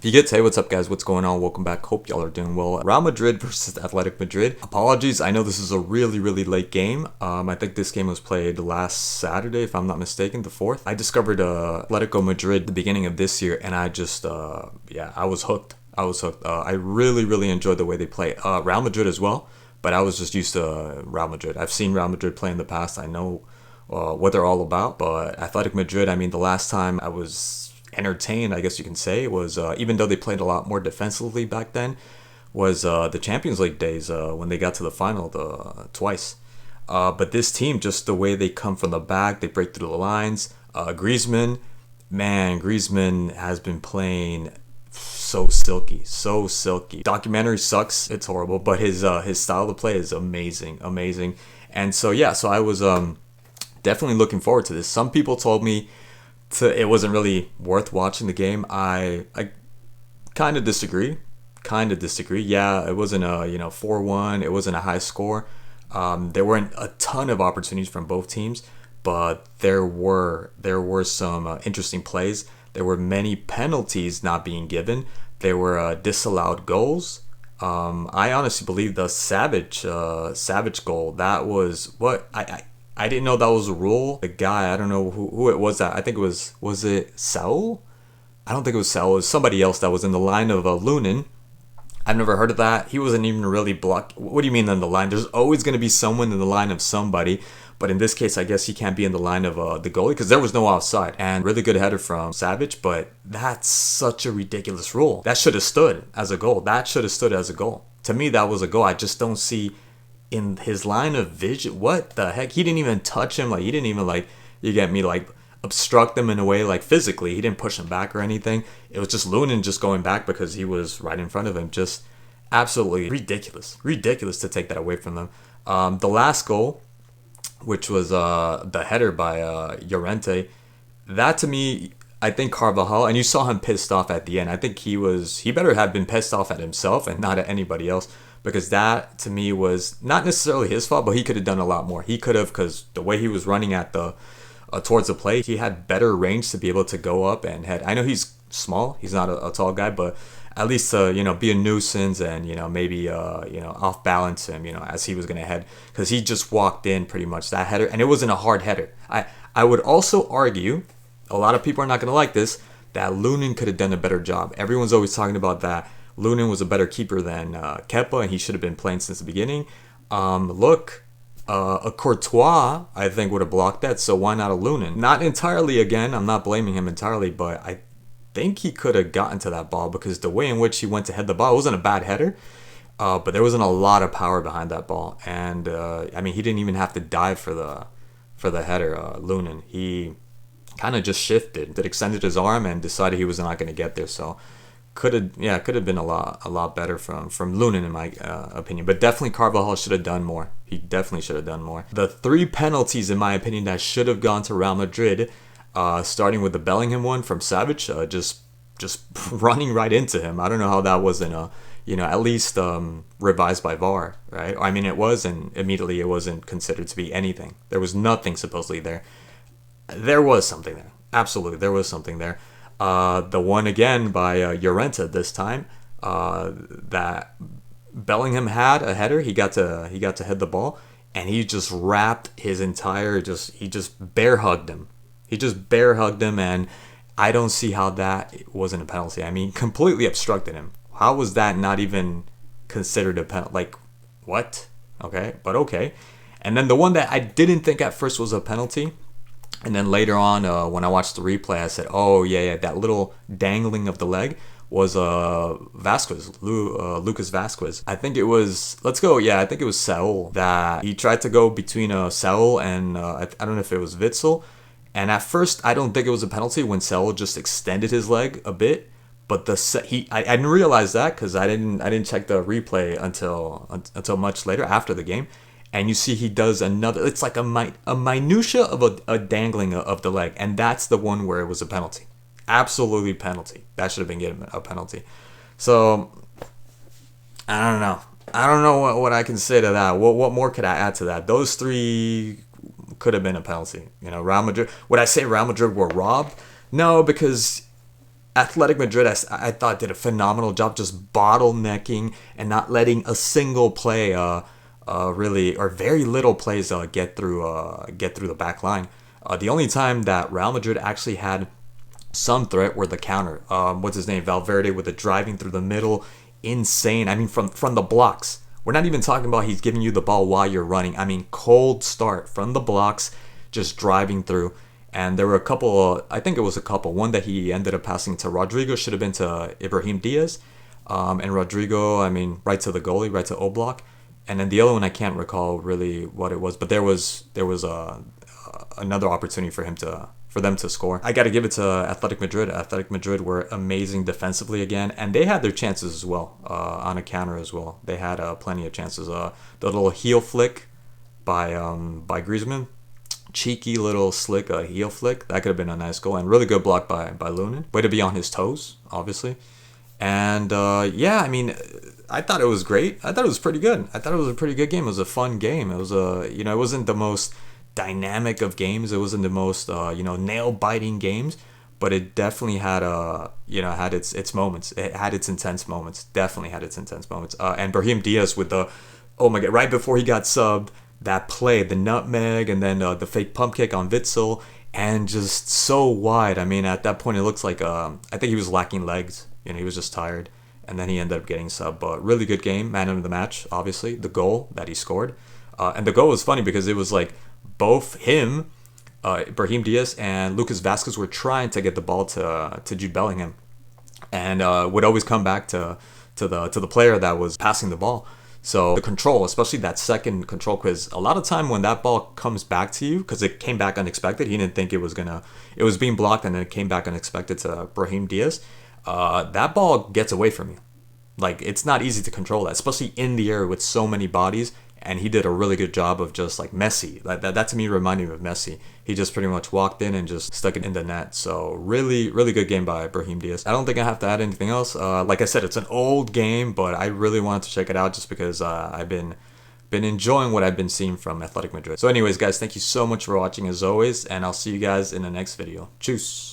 If you get, hey, what's up, guys? What's going on? Welcome back. Hope y'all are doing well. Real Madrid versus Athletic Madrid. Apologies, I know this is a really late game. I think this game was played last Saturday, if I'm not mistaken, the 4th. I discovered Atletico Madrid at the beginning of this year, and I just, I was hooked. I really enjoyed the way they play. Real Madrid as well, but I was just used to Real Madrid. I've seen Real Madrid play in the past. I know what they're all about, but Athletic Madrid, I mean, the last time I was entertained, I guess you can say, was even though they played a lot more defensively back then, was the Champions League days when they got to the final twice. But this team, just the way they come from the back, they break through the lines. Griezmann has been playing so silky, so silky. Documentary sucks; it's horrible, but his style of play is amazing. And so yeah, so I was definitely looking forward to this. Some people told me it wasn't really worth watching the game. I kind of disagree. Yeah, it wasn't a 4-1. It wasn't a high score. There weren't a ton of opportunities from both teams, but there were some interesting plays. There were many penalties not being given. There were disallowed goals. I honestly believe the Savage goal, that was what I didn't know that was a rule. The guy, I don't know who it was that, I think it was it Saul? I don't think it was Saul. It was somebody else that was in the line of Lunin. I've never heard of that. He wasn't even really blocked. What do you mean in the line? There's always going to be someone in the line of somebody. But in this case, I guess he can't be in the line of the goalie because there was no offside. And really good header from Savage, but that's such a ridiculous rule. That should have stood as a goal. To me, that was a goal. I just don't see in his line of vision. What the heck? He didn't even touch him. Like, he didn't even, like, you get me, like, obstruct them in a way, like, physically. He didn't push him back or anything. It was just Lunin just going back because he was right in front of him. Just absolutely ridiculous to take that away from them. The last goal, which was the header by Llorente, that to me, I think Carvajal, and you saw him pissed off at the end. I think he better have been pissed off at himself and not at anybody else, because that to me was not necessarily his fault, but he could have done a lot more. He could have, because the way he was running at the towards the plate, he had better range to be able to go up and head. I know he's small, he's not a tall guy, but at least be a nuisance and maybe off balance him as he was gonna head, because he just walked in pretty much that header, and it wasn't a hard header. I would also argue, a lot of people are not gonna like this, that Lunin could have done a better job. Everyone's always talking about that Lunin was a better keeper than Kepa, and he should have been playing since the beginning. A Courtois, I think, would have blocked that, so why not a Lunin? Not entirely, again, I'm not blaming him entirely, but I think he could have gotten to that ball, because the way in which he went to head the ball, it wasn't a bad header, but there wasn't a lot of power behind that ball. And, he didn't even have to dive for the header, Lunin. He kind of just shifted, extended his arm, and decided he was not going to get there, so could have been a lot better from Lunin, in my opinion. But definitely Carvajal should have done more. He definitely should have done more. The 3 penalties, in my opinion, that should have gone to Real Madrid, starting with the Bellingham one from Savage, just running right into him. I don't know how that wasn't at least revised by VAR, right? I mean, it was, and immediately it wasn't considered to be anything. There was nothing supposedly there. There was something there. Absolutely, there was something there. The one again by Llorente this time, that Bellingham had a header. He got to head the ball, and he just wrapped his entire he just bear hugged him. And I don't see how that wasn't a penalty. I mean, completely obstructed him. How was that not even considered a penalty? Like, what? Okay, but okay. And then the one that I didn't think at first was a penalty, and then later on, when I watched the replay, I said, oh, yeah, that little dangling of the leg was Lucas Vasquez. I think it was, I think it was Saul, that he tried to go between Saul and, I don't know if it was Witsel. And at first, I don't think it was a penalty when Saul just extended his leg a bit. But I didn't realize that, because I didn't check the replay until much later, after the game. And you see he does another, it's like a minutia of a dangling of the leg. And that's the one where it was a penalty. Absolutely penalty. That should have been given a penalty. So, I don't know. I don't know what I can say to that. What more could I add to that? Those 3 could have been a penalty. Real Madrid. Would I say Real Madrid were robbed? No, because Athletic Madrid, I thought, did a phenomenal job just bottlenecking and not letting a single play, really, or very little plays, get through the back line. The only time that Real Madrid actually had some threat were the counter. What's his name? Valverde with the driving through the middle, insane. I mean, from the blocks. We're not even talking about he's giving you the ball while you're running. I mean, cold start from the blocks, just driving through. And there were a couple, I think it was a couple. One that he ended up passing to Rodrigo, should have been to Ibrahim Diaz. And Rodrigo, I mean, right to the goalie, right to Oblak. And then the other one, I can't recall really what it was, but there was another opportunity for them to score. I got to give it to Athletic Madrid. Athletic Madrid were amazing defensively again, and they had their chances as well on a counter as well. They had plenty of chances. The little heel flick by Griezmann, cheeky little slick heel flick, that could have been a nice goal, and really good block by Lunin. Way to be on his toes, obviously. And yeah, I mean, I thought it was great. I thought it was pretty good. I thought it was a pretty good game. It was a fun game. It was it wasn't the most dynamic of games. It wasn't the most nail biting games, but it definitely had had its moments. It had its intense moments. Definitely had its intense moments. And Brahim Diaz with the, oh my god, right before he got subbed, that play, the nutmeg, and then the fake pump kick on Witzel, and just so wide. I mean, at that point, it looks like I think he was lacking legs. He was just tired, and then he ended up getting subbed. But really good game, man of the match, obviously. The goal that he scored, and the goal was funny because it was like both him, Brahim Diaz, and Lucas Vasquez were trying to get the ball to Jude Bellingham, and would always come back to the player that was passing the ball. So the control, especially that second control quiz, a lot of time when that ball comes back to you, because it came back unexpected, he didn't think it was being blocked, and then it came back unexpected to Brahim Diaz. That ball gets away from you. Like, it's not easy to control that, especially in the air with so many bodies. And he did a really good job of just like Messi. That to me reminded me of Messi. He just pretty much walked in and just stuck it in the net. So really, really good game by Brahim Diaz. I don't think I have to add anything else. Like I said, it's an old game, but I really wanted to check it out just because I've been enjoying what I've been seeing from Athletic Madrid. So anyways, guys, thank you so much for watching as always, and I'll see you guys in the next video. Tschüss.